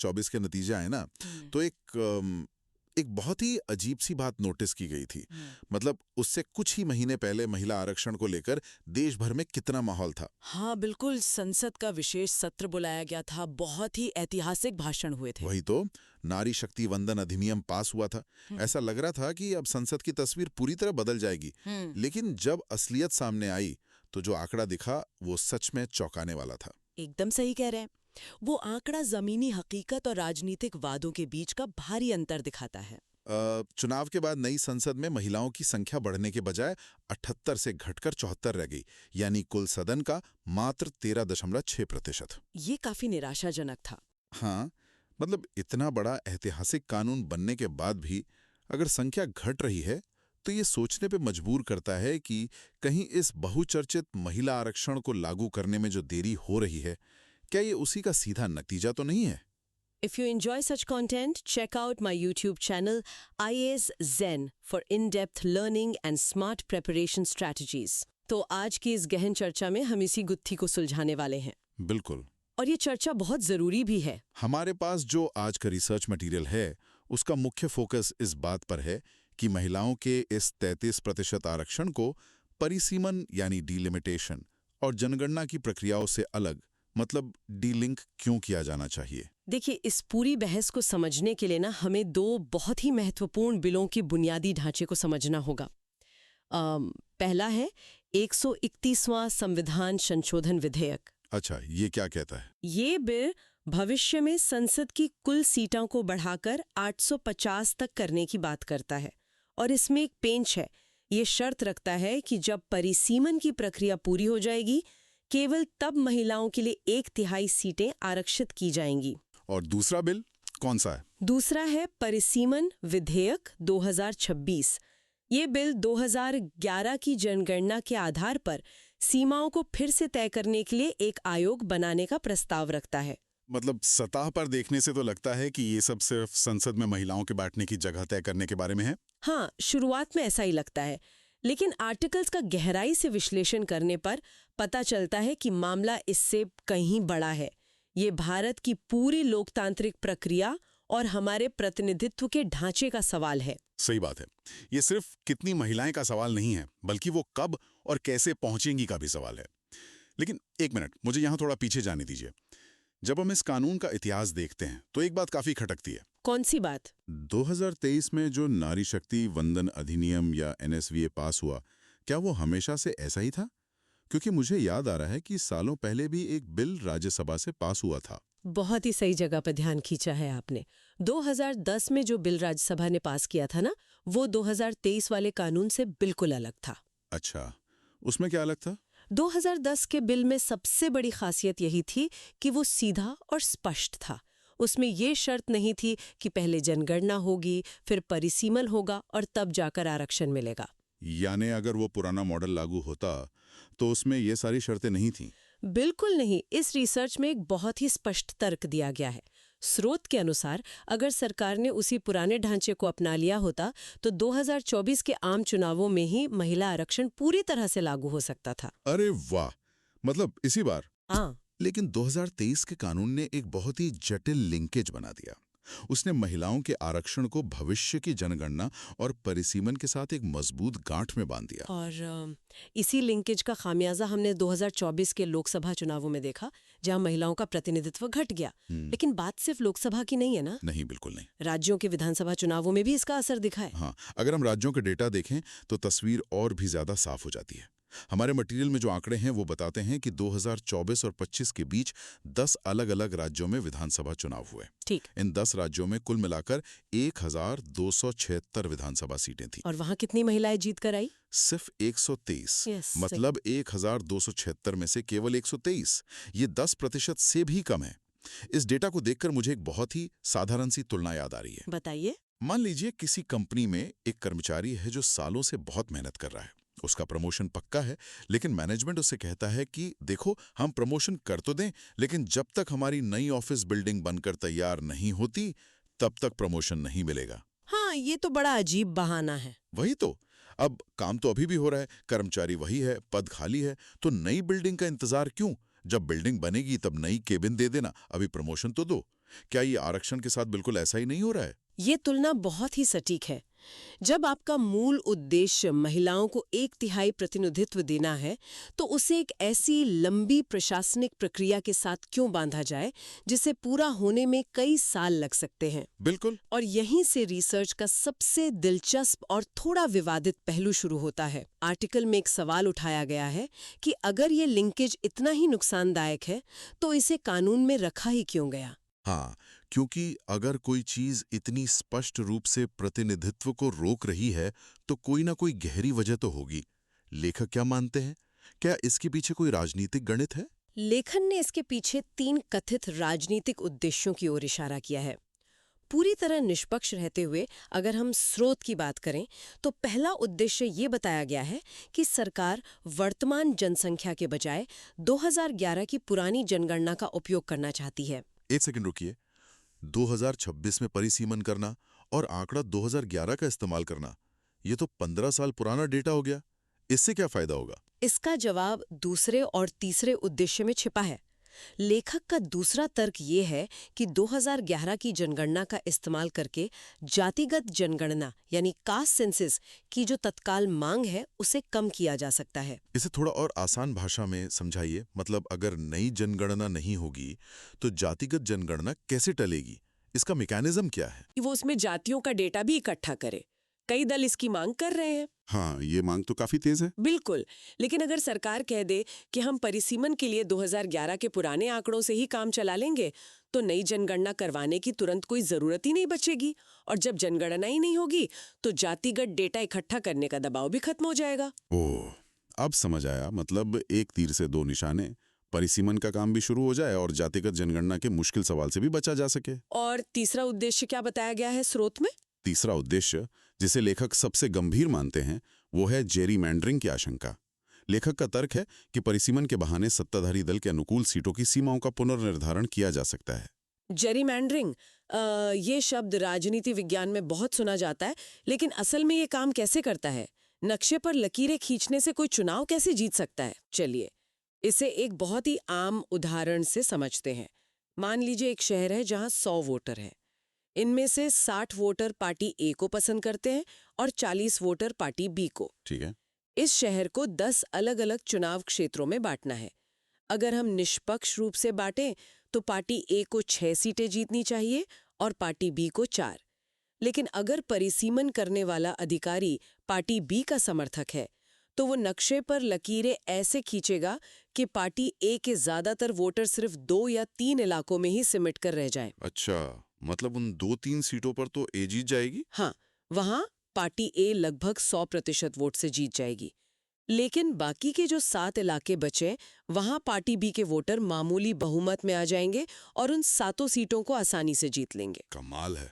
2024 के नतीजे आए ना, तो एक बहुत ही अजीब सी बात नोटिस की गई थी। मतलब उससे कुछ ही महीने पहले महिला आरक्षण को लेकर देश भर में कितना माहौल था। हाँ बिल्कुल, संसद का विशेष सत्र बुलाया गया था, बहुत ही ऐतिहासिक भाषण हुए थे। वही तो, नारी शक्ति वंदन अधिनियम पास हुआ था। ऐसा लग रहा था कि अब संसद की तस्वीर पूरी तरह बदल जाएगी। लेकिन जब असलियत सामने आई तो जो आंकड़ा दिखा वो सच में चौंकाने वाला था। एकदम सही कह रहे हैं। वो आंकड़ा जमीनी हकीकत और राजनीतिक वादों के बीच का भारी अंतर दिखाता है। चुनाव के बाद नई संसद में महिलाओं की संख्या बढ़ने के बजाय 78 से घटकर 74 रह गई, यानी कुल सदन का मात्र 13.6%। ये काफी निराशाजनक था। हाँ, मतलब इतना बड़ा ऐतिहासिक कानून बनने के बाद भी अगर संख्या घट रही है तो ये सोचने पे मजबूर करता है कि कहीं इस बहुचर्चित महिला आरक्षण को लागू करने में जो देरी हो रही है, क्या ये उसी का सीधा नतीजा तो नहीं है? If you enjoy such content, check out my YouTube channel IAS Zen for in-depth learning and smart preparation strategies. तो आज की इस गहन चर्चा में हम इसी गुत्थी को सुलझाने वाले हैं। बिल्कुल। और ये चर्चा बहुत जरूरी भी है। हमारे पास जो आज का रिसर्च मटेरियल है उसका मुख्य फोकस इस बात पर है कि महिलाओं के इस 33% आरक्षण को परिसीमन यानी डिलिमिटेशन और जनगणना की प्रक्रियाओं से अलग, मतलब डीलिंक क्यों किया जाना चाहिए। देखिए, इस पूरी बहस को समझने के लिए ना हमें दो बहुत ही महत्वपूर्ण बिलों के बुनियादी ढांचे को समझना होगा। पहला है 131वां संविधान संशोधन विधेयक। अच्छा, ये क्या कहता है? ये बिल भविष्य में संसद की कुल सीटों को बढ़ाकर 850 तक करने की बात करता है, और इसमें एक पेंच है। ये शर्त रखता है कि जब परिसीमन की प्रक्रिया पूरी हो जाएगी, केवल तब महिलाओं के लिए 1/3 सीटें आरक्षित की जाएंगी। और दूसरा बिल कौन सा है? दूसरा है परिसीमन विधेयक 2026। ये बिल 2011 की जनगणना के आधार पर सीमाओं को फिर से तय करने के लिए एक आयोग बनाने का प्रस्ताव रखता है। मतलब सतह पर देखने से तो लगता है कि ये सब सिर्फ संसद में महिलाओं के बैठने की जगह तय करने के बारे में है। हाँ, शुरुआत में ऐसा ही लगता है, लेकिन आर्टिकल्स का गहराई से विश्लेषण करने पर पता चलता है कि मामला इससे कहीं बड़ा है। ये भारत की पूरी लोकतांत्रिक प्रक्रिया और हमारे प्रतिनिधित्व के ढांचे का सवाल है। सही बात है। ये सिर्फ कितनी महिलाएं का सवाल नहीं है, बल्कि वो कब और कैसे पहुंचेंगी का भी सवाल है। लेकिन एक मिनट, मुझे यहाँ थोड़ा पीछे जाने दीजिए। जब हम इस कानून का इतिहास देखते हैं तो एक बात काफी खटकती है। कौन सी बात? 2023 में जो नारी शक्ति वंदन अधिनियम या NSVA पास हुआ, क्या वो हमेशा से ऐसा ही था? क्योंकि मुझे याद आ रहा है कि सालों पहले भी एक बिल राज्यसभा से पास हुआ था। बहुत ही सही जगह पर ध्यान खींचा है आपने। 2010 में जो बिल राज्यसभा ने पास किया था ना, वो 2023 वाले कानून से बिल्कुल अलग था। अच्छा, उसमें क्या अलग था? 2010 के बिल में सबसे बड़ी खासियत यही थी कि वो सीधा और स्पष्ट था। उसमें ये शर्त नहीं थी कि पहले जनगणना होगी, फिर परिसीमन होगा और तब जाकर आरक्षण मिलेगा। यानी अगर वो पुराना मॉडल लागू होता तो उसमें ये सारी शर्तें नहीं थीं? बिल्कुल नहीं। इस रिसर्च में एक बहुत ही स्पष्ट तर्क दिया गया है। स्रोत के अनुसार अगर सरकार ने उसी पुराने ढांचे को अपना लिया होता तो 2024 के आम चुनावों में ही महिला आरक्षण पूरी तरह से लागू हो सकता था। अरे वाह, मतलब इसी बार? हाँ। लेकिन 2023 के कानून ने एक बहुत ही जटिल लिंकेज बना दिया। उसने महिलाओं के आरक्षण को भविष्य की जनगणना और परिसीमन के साथ एक मजबूत गांठ में बांध दिया। और इसी लिंकेज का खामियाजा हमने 2024 के लोकसभा चुनावों में देखा, जहां महिलाओं का प्रतिनिधित्व घट गया। लेकिन बात सिर्फ लोकसभा की नहीं है ना? नहीं, बिल्कुल नहीं। राज्यों के विधानसभा चुनावों में भी इसका असर दिखा है। हाँ, अगर हम राज्यों के डेटा देखें तो तस्वीर और भी ज्यादा साफ हो जाती है। हमारे मटेरियल में जो आंकड़े हैं वो बताते हैं कि 2024 और 25 के बीच 10 अलग-अलग राज्यों में विधानसभा चुनाव हुए। ठीक। इन 10 राज्यों में कुल मिलाकर 1276 विधानसभा सीटें थीं। और वहां कितनी महिलाएं जीत कर आई? सिर्फ 123। Yes, मतलब 1276 में से केवल 123। ये 10% से भी कम है। इस डेटा को देखकर मुझे एक बहुत ही साधारण सी तुलना याद आ रही है। बताइए। मान लीजिए किसी कंपनी में एक कर्मचारी है जो सालों से बहुत मेहनत कर रहा है। उसका प्रमोशन पक्का है, लेकिन मैनेजमेंट उससे कहता है कि देखो, हम प्रमोशन कर तो दें, लेकिन जब तक हमारी नई ऑफिस बिल्डिंग बनकर तैयार नहीं होती तब तक प्रमोशन नहीं मिलेगा। हाँ, ये तो बड़ा अजीब बहाना है। वही तो। अब काम तो अभी भी हो रहा है, कर्मचारी वही है, पद खाली है, तो नई बिल्डिंग का इंतजार क्यों? जब बिल्डिंग बनेगी तब नई केबिन दे देना, अभी प्रमोशन तो दो। क्या ये आरक्षण के साथ बिल्कुल ऐसा ही नहीं हो रहा है? ये तुलना बहुत ही सटीक है। जब आपका मूल उद्देश्य महिलाओं को 1/3 प्रतिनिधित्व देना है, तो उसे एक ऐसी लंबी प्रशासनिक प्रक्रिया के साथ क्यों बांधा जाए, जिसे पूरा होने में कई साल लग सकते हैं। बिल्कुल। और यहीं से रिसर्च का सबसे दिलचस्प और थोड़ा विवादित पहलू शुरू होता है। आर्टिकल में एक सवाल उठाया गया है कि अगर ये लिंकेज इतना ही नुकसानदायक है, तो इसे कानून में रखा ही क्यों गया? हाँ, क्योंकि अगर कोई चीज इतनी स्पष्ट रूप से प्रतिनिधित्व को रोक रही है, तो कोई ना कोई गहरी वजह तो होगी। लेखक क्या मानते हैं? क्या इसके पीछे कोई राजनीतिक गणित है? लेखन ने इसके पीछे 3 कथित राजनीतिक उद्देश्यों की ओर इशारा किया है। पूरी तरह निष्पक्ष रहते हुए अगर हम स्रोत की बात करें, तो पहला उद्देश्य ये बताया गया है कि सरकार वर्तमान जनसंख्या के बजाय 2011 की पुरानी जनगणना का उपयोग करना चाहती है। एक सेकंड रुकिए। 2026 में परिसीमन करना और आंकड़ा 2011 का इस्तेमाल करना, ये तो 15 साल पुराना डेटा हो गया। इससे क्या फायदा होगा? इसका जवाब दूसरे और तीसरे उद्देश्य में छिपा है। लेखक का दूसरा तर्क ये है कि 2011 की जनगणना का इस्तेमाल करके जातिगत जनगणना यानी कास्ट सेंसस की जो तत्काल मांग है, उसे कम किया जा सकता है। इसे थोड़ा और आसान भाषा में समझाइए। मतलब अगर नई जनगणना नहीं होगी, तो जातिगत जनगणना कैसे टलेगी? इसका मैकेनिज्म क्या है? कि वो उसमें जातियों का डेटा भी इकट्ठा करे। कई दल इसकी मांग कर रहे हैं। हाँ, ये मांग तो काफी तेज है। बिल्कुल, लेकिन अगर सरकार कह दे कि हम परिसीमन के लिए 2011 के पुराने आंकड़ों से ही काम चला लेंगे, तो नई जनगणना करवाने की तुरंत कोई जरूरत ही नहीं बचेगी। और जब जनगणना ही नहीं होगी, तो जातिगत डेटा इकट्ठा करने का दबाव भी खत्म हो जाएगा। ओह, अब समझ आया। मतलब एक तीर से दो निशाने। परिसीमन का काम भी शुरू हो जाए और जातिगत जनगणना के मुश्किल सवाल से भी बचा जा सके। और तीसरा उद्देश्य क्या बताया गया है स्रोत में? तीसरा उद्देश्य, जिसे लेखक सबसे गंभीर मानते हैं, वो है जेरीमैंडरिंग की आशंका। लेखक का तर्क है कि परिसीमन के बहाने सत्ताधारी दल के अनुकूल सीटों की सीमाओं का पुनर्निर्धारण किया जा सकता है। जेरीमैंडरिंग, ये शब्द राजनीति विज्ञान में बहुत सुना जाता है, लेकिन असल में ये काम कैसे करता है? नक्शे पर लकीरें खींचने से कोई चुनाव कैसे जीत सकता है? चलिए, इसे एक बहुत ही आम उदाहरण से समझते हैं। मान लीजिए एक शहर है जहां 100 वोटर हैं। इनमें से 60 वोटर पार्टी ए को पसंद करते हैं और 40 वोटर पार्टी बी को। ठीक है। इस शहर को 10 अलग-अलग चुनाव क्षेत्रों में बांटना है। अगर हम निष्पक्ष रूप से बांटें, तो पार्टी ए को 6 सीटें जीतनी चाहिए और पार्टी बी को 4। लेकिन अगर परिसीमन करने वाला अधिकारी पार्टी बी का समर्थक है, तो वो नक्शे पर लकीरें ऐसे खींचेगा कि पार्टी ए के ज्यादातर वोटर सिर्फ 2 या 3 इलाकों में ही सिमट कर रह जाएं। अच्छा, मतलब उन 2-3 सीटों पर तो ए जीत जाएगी? हाँ, वहां पार्टी ए लगभग 100% वोट से जीत जाएगी। लेकिन बाकी के जो 7 इलाके बचे, वहां पार्टी बी के वोटर मामूली बहुमत में आ जाएंगे और उन 7 सीटों को आसानी से जीत लेंगे। कमाल है।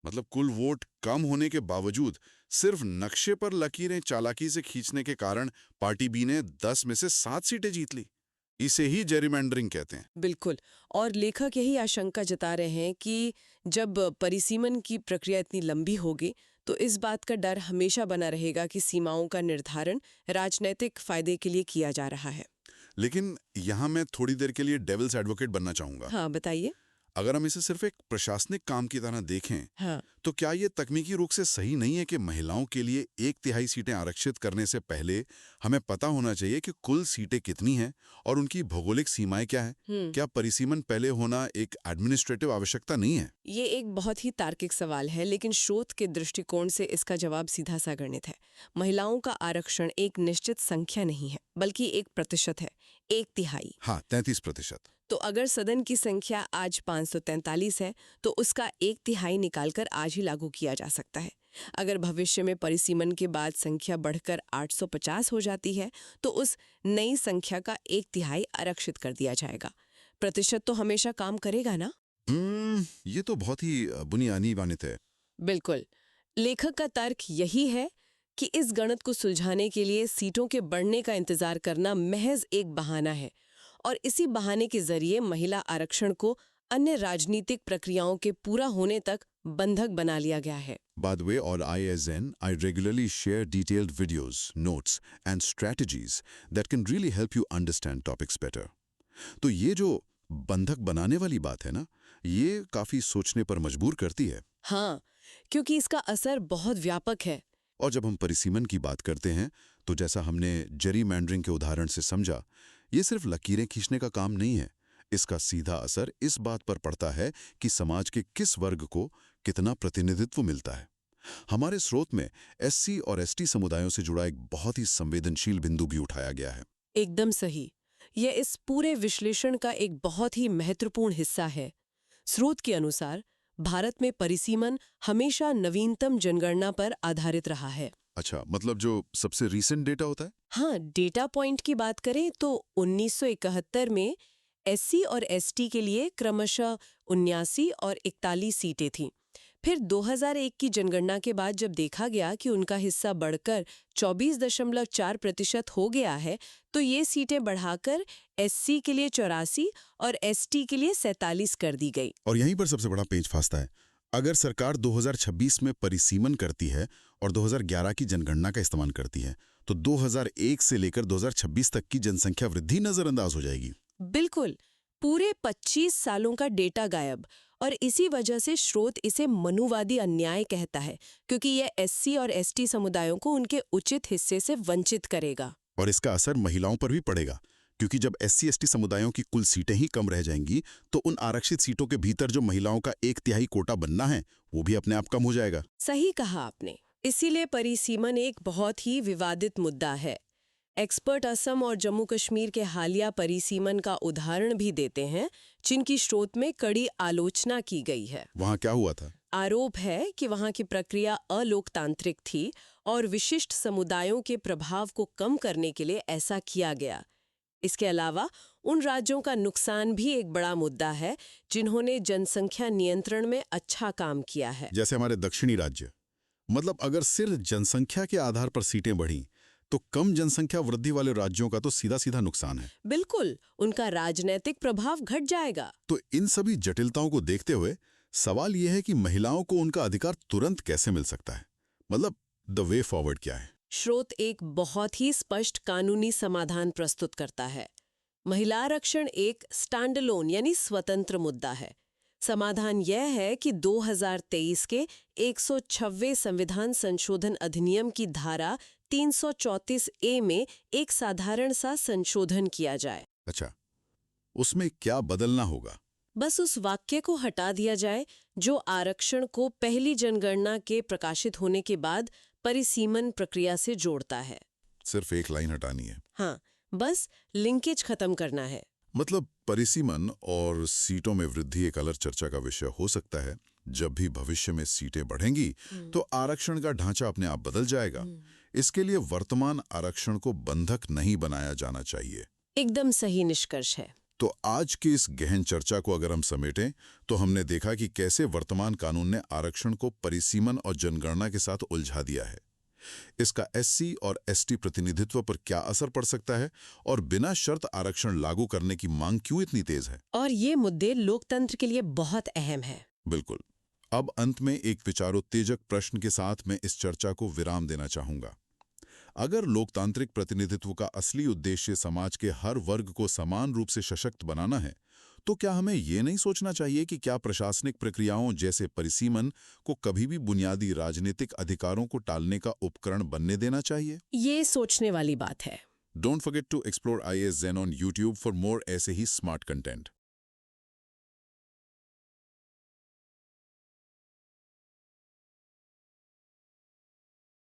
मतलब कुल वोट कम होने के बावजूद सिर्फ नक्शे पर लकीरें चालाकी से खींचने के कारण पार्टी बी ने 10 में से 7 सीटें जीत ली। इसे ही जेरीमैंडरिंग कहते हैं। बिल्कुल, और लेखक यही आशंका जता रहे हैं कि जब परिसीमन की प्रक्रिया इतनी लंबी होगी, तो इस बात का डर हमेशा बना रहेगा कि सीमाओं का निर्धारण राजनीतिक फायदे के लिए किया जा रहा है। लेकिन यहाँ मैं थोड़ी देर के लिए डेविल्स एडवोकेट बनना चाहूंगा। हाँ, बताइए। अगर हम इसे सिर्फ एक प्रशासनिक काम की तरह देखें, हाँ, तो क्या ये तकनीकी रूप से सही नहीं है कि महिलाओं के लिए 1/3 सीटें आरक्षित करने से पहले हमें पता होना चाहिए कि कुल सीटें कितनी हैं और उनकी भौगोलिक सीमाएं क्या हैं? क्या परिसीमन पहले होना एक एडमिनिस्ट्रेटिव आवश्यकता नहीं है? ये एक बहुत ही तार्किक सवाल है, लेकिन स्रोत के दृष्टिकोण से इसका जवाब सीधा सा गणित है। महिलाओं का आरक्षण एक निश्चित संख्या नहीं है, बल्कि एक प्रतिशत है, 1/3। हाँ, 33%। तो अगर सदन की संख्या आज 543 है, तो उसका 1/3 निकालकर आज ही लागू किया जा सकता है। अगर भविष्य में परिसीमन के बाद संख्या बढ़कर 850 हो जाती है, तो उस नई संख्या का 1/3 आरक्षित कर दिया जाएगा। प्रतिशत तो हमेशा काम करेगा ना? ये तो बहुत ही बुनियादी गणित है। बिल्कुल। लेखक का तर्क यही है कि इस गणित को सुलझाने के लिए सीटों के बढ़ने का इंतजार करना महज एक बहाना है, और इसी बहाने के जरिए महिला आरक्षण को अन्य राजनीतिक प्रक्रियाओं के पूरा होने तक बंधक बना लिया गया है। By the way, on ISN, I regularly share detailed videos, notes, and strategies that can really help you understand topics better. तो ये जो बंधक बनाने वाली बात है ना, ये काफी सोचने पर मजबूर करती है। हाँ, क्योंकि इसका असर बहुत व्यापक है। और जब हम परिसीमन की बात करते हैं तो जैसा हमने जेरीमैंडरिंग के उदाहरण से समझा, ये सिर्फ लकीरें खींचने का काम नहीं है। इसका सीधा असर इस बात पर पड़ता है कि समाज के किस वर्ग को कितना प्रतिनिधित्व मिलता है। हमारे स्रोत में एससी और एसटी समुदायों से जुड़ा एक बहुत ही संवेदनशील बिंदु भी उठाया गया है। एकदम सही। यह इस पूरे विश्लेषण का एक बहुत ही महत्वपूर्ण हिस्सा है। स्रोत के अनुसार भारत में परिसीमन हमेशा नवीनतम जनगणना पर आधारित रहा है। अच्छा, मतलब जो सबसे रीसेंट डेटा होता है? हाँ, डेटा पॉइंट की बात करें तो 1971 में एससी और एसटी के लिए क्रमशः 79 और 41 सीटें थीं। फिर 2001 की जनगणना के बाद जब देखा गया कि उनका हिस्सा बढ़कर 24.4% हो गया है, तो ये सीटें बढ़ाकर एससी के लिए 84 और एसटी के लिए 47 कर दी गई। और यहीं पर सबसे बड़ा पेच फांसता है। अगर सरकार 2026 में परिसीमन करती है और 2011 की जनगणना का इस्तेमाल करती है, तो 2001 से लेकर 2026 तक की जनसंख्या वृद्धि नजरअंदाज हो जाएगी। बिल्कुल, पूरे 25 सालों का डेटा गायब। और इसी वजह से स्रोत इसे मनुवादी अन्याय कहता है, क्योंकि यह एससी और एसटी समुदायों को उनके उचित हिस्से से वंचित करेगा। और इसका असर महिलाओं पर भी पड़ेगा, क्योंकि जब एससी-एसटी समुदायों की कुल सीटें ही कम रह जाएंगी, तो उन आरक्षित सीटों के भीतर जो महिलाओं का 1/3 कोटा बनना है, वो भी अपने आप कम हो जाएगा। सही कहा आपने। इसीलिए परिसीमन एक बहुत ही विवादित मुद्दा है। एक्सपर्ट असम और जम्मू कश्मीर के हालिया परिसीमन का उदाहरण भी देते हैं, जिनकी स्रोत में कड़ी आलोचना की गई है। वहाँ क्या हुआ था? आरोप है कि वहाँ की प्रक्रिया अलोकतांत्रिक थी और विशिष्ट समुदायों के प्रभाव को कम करने के लिए ऐसा किया गया। इसके अलावा उन राज्यों का नुकसान भी एक बड़ा मुद्दा है जिन्होंने जनसंख्या नियंत्रण में अच्छा काम किया है। जैसे हमारे दक्षिणी राज्य। मतलब अगर सिर्फ जनसंख्या के आधार पर सीटें बढ़ीं, तो कम जनसंख्या वृद्धि वाले राज्यों का तो सीधा सीधा नुकसान है। बिल्कुल, उनका राजनीतिक प्रभाव घट जाएगा। तो इन सभी जटिलताओं को देखते हुए सवाल यह है कि महिलाओं को उनका अधिकार तुरंत कैसे मिल सकता है? मतलब द वे फॉरवर्ड क्या है? स्रोत एक बहुत ही स्पष्ट कानूनी समाधान प्रस्तुत करता है। महिला आरक्षण एक स्टैंडअलोन यानी स्वतंत्र मुद्दा है। समाधान यह है कि 2023 के 126वें संविधान संशोधन अधिनियम की धारा 334A में एक साधारण सा संशोधन किया जाए। अच्छा, उसमें क्या बदलना होगा? बस उस वाक्य को हटा दिया जाए जो आरक्षण को पहली जनगणना के प्रकाशित होने के बाद परिसीमन प्रक्रिया से जोड़ता है। सिर्फ एक लाइन हटानी है। हाँ, बस लिंकेज खत्म करना है। मतलब परिसीमन और सीटों में वृद्धि एक अलग चर्चा का विषय हो सकता है। जब भी भविष्य में सीटें बढ़ेंगी तो आरक्षण का ढांचा अपने आप बदल जाएगा। इसके लिए वर्तमान आरक्षण को बंधक नहीं बनाया जाना चाहिए। एकदम सही निष्कर्ष है। तो आज की इस गहन चर्चा को अगर हम समेटें, तो हमने देखा कि कैसे वर्तमान कानून ने आरक्षण को परिसीमन और जनगणना के साथ उलझा दिया है। इसका एससी और एसटी प्रतिनिधित्व पर क्या असर पड़ सकता है और बिना शर्त आरक्षण लागू करने की मांग क्यों इतनी तेज है। और ये मुद्दे लोकतंत्र के लिए बहुत अहम है। बिल्कुल। अब अंत में एक विचारोत्तेजक प्रश्न के साथ मैं इस चर्चा को विराम देना चाहूंगा। अगर लोकतांत्रिक प्रतिनिधित्व का असली उद्देश्य समाज के हर वर्ग को समान रूप से सशक्त बनाना है, तो क्या हमें ये नहीं सोचना चाहिए कि क्या प्रशासनिक प्रक्रियाओं जैसे परिसीमन को कभी भी बुनियादी राजनीतिक अधिकारों को टालने का उपकरण बनने देना चाहिए? ये सोचने वाली बात है। Don't forget to explore IAS Zen on YouTube for more ऐसे ही स्मार्ट कंटेंट।